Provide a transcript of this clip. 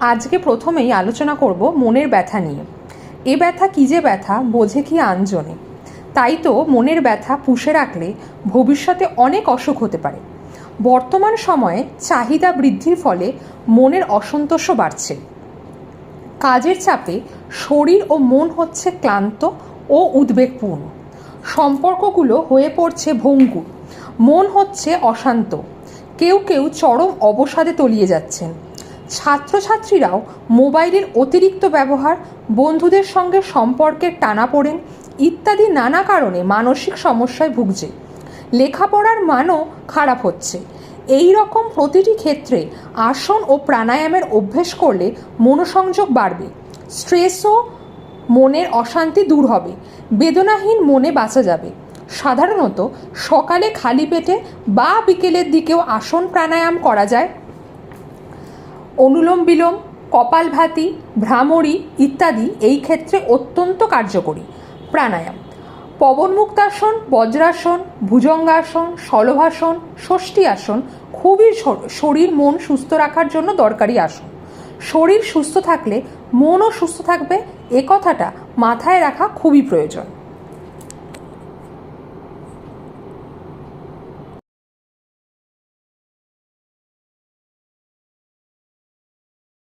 আজকে প্রথমেই আলোচনা করব মনের ব্যথা নিয়ে। এ ব্যথা কী যে ব্যথা বোঝে কি আনজনে। তাই তো মনের ব্যথা পুষে রাখলে ভবিষ্যতে অনেক অসুখ হতে পারে। বর্তমান সময়ে চাহিদা বৃদ্ধির ফলে মনের অসন্তোষও বাড়ছে। কাজের চাপে শরীর ও মন হচ্ছে ক্লান্ত ও উদ্বেগপূর্ণ। সম্পর্কগুলো হয়ে পড়ছে ভঙ্গুর, মন হচ্ছে অশান্ত। কেউ কেউ চরম অবসাদে তলিয়ে যাচ্ছেন। ছাত্রছাত্রীরাও মোবাইলের অতিরিক্ত ব্যবহার, বন্ধুদের সঙ্গে সম্পর্কের টানাপোড়েন ইত্যাদি নানা কারণে মানসিক সমস্যায় ভুগছে। লেখাপড়ার মানও খারাপ হচ্ছে। এই রকম প্রতিটি ক্ষেত্রে আসন ও প্রাণায়ামের অভ্যেস করলে মনোসংযোগ বাড়বে, স্ট্রেস ও মনের অশান্তি দূর হবে, বেদনাহীন মনে বাঁচা যাবে। সাধারণত সকালে খালি পেটে বা বিকেলের দিকেও আসন প্রাণায়াম করা যায়। অনুলোম বিলোম, কপালভাতি, ভ্রামরী ইত্যাদি এই ক্ষেত্রে অত্যন্ত কার্যকরী। প্রাণায়াম: পবনমুক্তাসন, বজ্রাসন, ভুজঙ্গাসন, শলভাসন, ষষ্ঠী আসন খুবই শরীর মন সুস্থ রাখার জন্য দরকারি আসন। শরীর সুস্থ থাকলে মনও সুস্থ থাকবে, এ কথাটা মাথায় রাখা খুবই প্রয়োজন।